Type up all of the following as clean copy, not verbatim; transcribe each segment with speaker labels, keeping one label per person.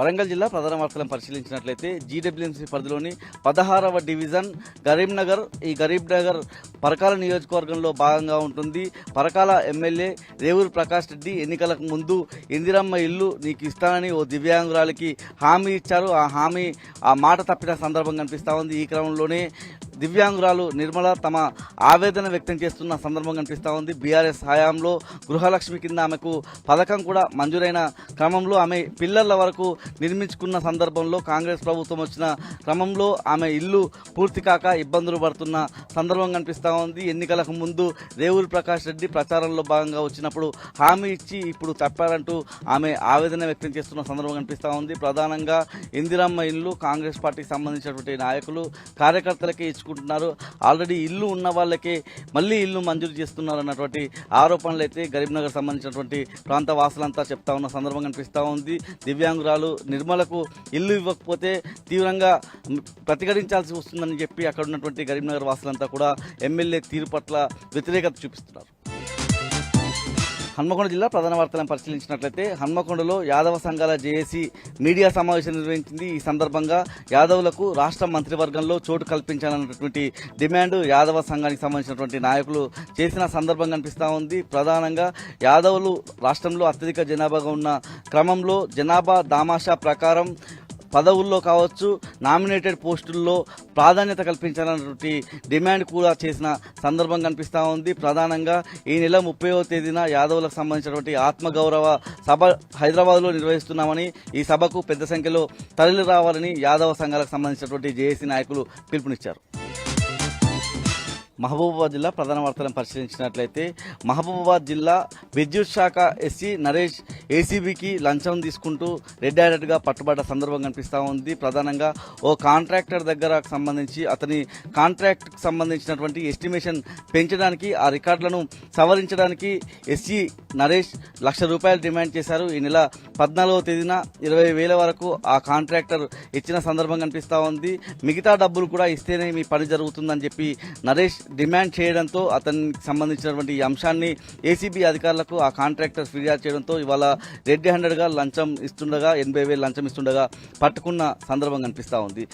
Speaker 1: వరంగల్ జిల్లా ప్రధాన వార్తలను పరిశీలించినట్లయితే జీడబ్ల్యూఎంసీ పరిధిలోని 16వ డివిజన్ గరీంనగర్. ఈ గరీంనగర్ పరకాల నియోజకవర్గంలో భాగంగా ఉంటుంది. పరకాల ఎమ్మెల్యే రేవూరు ప్రకాష్ రెడ్డి ఎన్నికలకు ముందు ఇందిరమ్మ ఇల్లు నీకు ఇస్తానని ఓ దివ్యాంగురాలికి హామీ ఇచ్చారు. ఆ మాట తప్పిన సందర్భం కనిపిస్తా ఉంది. ఈ క్రమంలోనే దివ్యాంగురాలు నిర్మల తమ ఆవేదన వ్యక్తం చేస్తున్న సందర్భం కనిపిస్తూ ఉంది. బీఆర్ఎస్ హయాంలో గృహలక్ష్మి కింద ఆమెకు పథకం కూడా మంజూరైన క్రమంలో ఆమె పిల్లల వరకు నిర్మించుకున్న సందర్భంలో కాంగ్రెస్ ప్రభుత్వం వచ్చిన క్రమంలో ఆమె ఇల్లు పూర్తి కాక ఇబ్బందులు పడుతున్న సందర్భం కనిపిస్తూ ఉంది. ఎన్నికలకు ముందు రేవూరు ప్రకాష్ రెడ్డి ప్రచారంలో భాగంగా వచ్చినప్పుడు హామీ ఇచ్చి ఇప్పుడు తప్పారంటూ ఆమె ఆవేదన వ్యక్తం చేస్తున్న సందర్భం కనిపిస్తూ ఉంది. ప్రధానంగా ఇందిరమ్మ ఇల్లు కాంగ్రెస్ పార్టీకి సంబంధించినటువంటి నాయకులు కార్యకర్తలకే ఇచ్చుకుంటున్నారు. ఆల్రెడీ ఇల్లు ఉన్న వాళ్ళకే మళ్ళీ ఇల్లు మంజూరు చేస్తున్నారు అన్నటువంటి ఆరోపణలు అయితే గరీంనగర్ సంబంధించినటువంటి ప్రాంత వాసులంతా చెప్తా ఉన్న సందర్భం కనిపిస్తూ ఉంది. దివ్యాంగురాలు నిర్మలకు ఇల్లు ఇవ్వకపోతే తీవ్రంగా ప్రతిఘటించాల్సి వస్తుందని చెప్పి అక్కడ ఉన్నటువంటి గరీంనగర్ వాసులంతా కూడా ఎమ్మెల్యే తీరు పట్ల వ్యతిరేకత చూపిస్తున్నారు. హన్మకొండ జిల్లా ప్రధాన వార్తలను పరిశీలించినట్లయితే హన్మకొండలో యాదవ సంఘాల జేఏసీ మీడియా సమావేశం నిర్వహించింది. ఈ సందర్భంగా యాదవులకు రాష్ట్ర మంత్రివర్గంలో చోటు కల్పించాలన్నటువంటి డిమాండ్ యాదవ సంఘానికి సంబంధించినటువంటి నాయకులు చేసిన సందర్భం కనిపిస్తూ ఉంది. ప్రధానంగా యాదవులు రాష్ట్రంలో అత్యధిక జనాభాగా ఉన్న క్రమంలో జనాభా దామాషా ప్రకారం పదవుల్లో కావచ్చు, నామినేటెడ్ పోస్టుల్లో ప్రాధాన్యత కల్పించాలన్నటువంటి డిమాండ్ కూడా చేసిన సందర్భం కనిపిస్తూ ఉంది. ప్రధానంగా ఈ నెల 30వ తేదీన యాదవులకు సంబంధించినటువంటి ఆత్మగౌరవ సభ హైదరాబాద్లో నిర్వహిస్తున్నామని, ఈ సభకు పెద్ద సంఖ్యలో తరలి రావాలని యాదవ సంఘాలకు సంబంధించినటువంటి జేఏసీ నాయకులు పిలుపునిచ్చారు. మహబూబాబాద్ జిల్లా ప్రధాన వార్తలను పరిశీలించినట్లయితే మహబూబాబాద్ జిల్లా విద్యుత్ శాఖ ఎస్సీ నరేష్ ఏసీబీకి లంచం తీసుకుంటూ రెడ్ హ్యాండెడ్గా పట్టుబడ్డ సందర్భం కనిపిస్తూ ఉంది. ప్రధానంగా ఓ కాంట్రాక్టర్ దగ్గర సంబంధించి అతని కాంట్రాక్ట్కి సంబంధించినటువంటి ఎస్టిమేషన్ పెంచడానికి, ఆ రికార్డులను సవరించడానికి ఎస్సీ నరేష్ ₹1,00,000 డిమాండ్ చేశారు. ఈ నెల 14వ తేదీన 20,000 వరకు ఆ కాంట్రాక్టర్ ఇచ్చిన సందర్భం కనిపిస్తూ ఉంది. మిగతా డబ్బులు కూడా ఇస్తేనే మీ పని జరుగుతుందని చెప్పి నరేష్ డిమాండ్ చేయడంతో అతనికి సంబంధించినటువంటి ఈ అంశాన్ని ఏసీబీ అధికారులకు ఆ కాంట్రాక్టర్ ఫిర్యాదు చేయడంతో ఇవాళ రెడ్ హ్యాండెడ్గా లంచం ఇస్తుండగా 80,000 లంచం ఇస్తుండగా పట్టుకున్న సందర్భం కనిపిస్తూ ఉంది.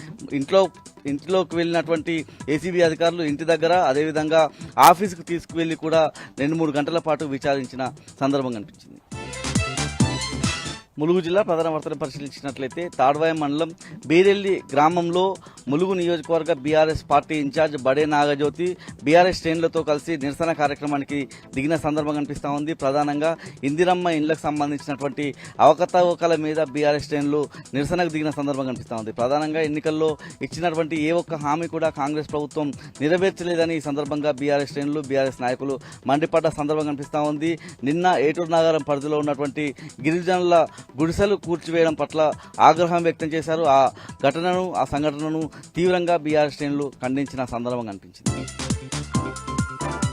Speaker 1: ఇంట్లోకి వెళ్ళినటువంటి ఏసీబీ అధికారులు ఇంటి దగ్గర అదేవిధంగా ఆఫీసుకు తీసుకువెళ్లి కూడా 2-3 గంటల పాటు విచారించిన సందర్భం కనిపించింది. ములుగు జిల్లా ప్రధాన వార్తలను పరిశీలించినట్లయితే తాడ్వాయి మండలం బీరెల్లి గ్రామంలో ములుగు నియోజకవర్గ బీఆర్ఎస్ పార్టీ ఇన్ఛార్జ్ బడే నాగజ్యోతి బీఆర్ఎస్ శ్రేణులతో కలిసి నిరసన కార్యక్రమానికి దిగిన సందర్భం కనిపిస్తూ ఉంది. ప్రధానంగా ఇందిరమ్మ ఇండ్లకు సంబంధించినటువంటి అవకతవకల మీద బీఆర్ఎస్ శ్రేణులు నిరసనకు దిగిన సందర్భం కనిపిస్తూ ఉంది. ప్రధానంగా ఎన్నికల్లో ఇచ్చినటువంటి ఏ ఒక్క హామీ కూడా కాంగ్రెస్ ప్రభుత్వం నెరవేర్చలేదని ఈ సందర్భంగా బీఆర్ఎస్ శ్రేణులు బీఆర్ఎస్ నాయకులు మండిపడ్డ సందర్భం కనిపిస్తూ ఉంది. నిన్న ఏటూరు నాగారం పరిధిలో ఉన్నటువంటి గిరిజనుల గుడిసెలు కూల్చివేయడం పట్ల ఆగ్రహం వ్యక్తం చేశారు. ఆ సంఘటనను తీవ్రంగా బీఆర్ఎస్ శ్రేణులు ఖండించిన సందర్భం కనిపించింది.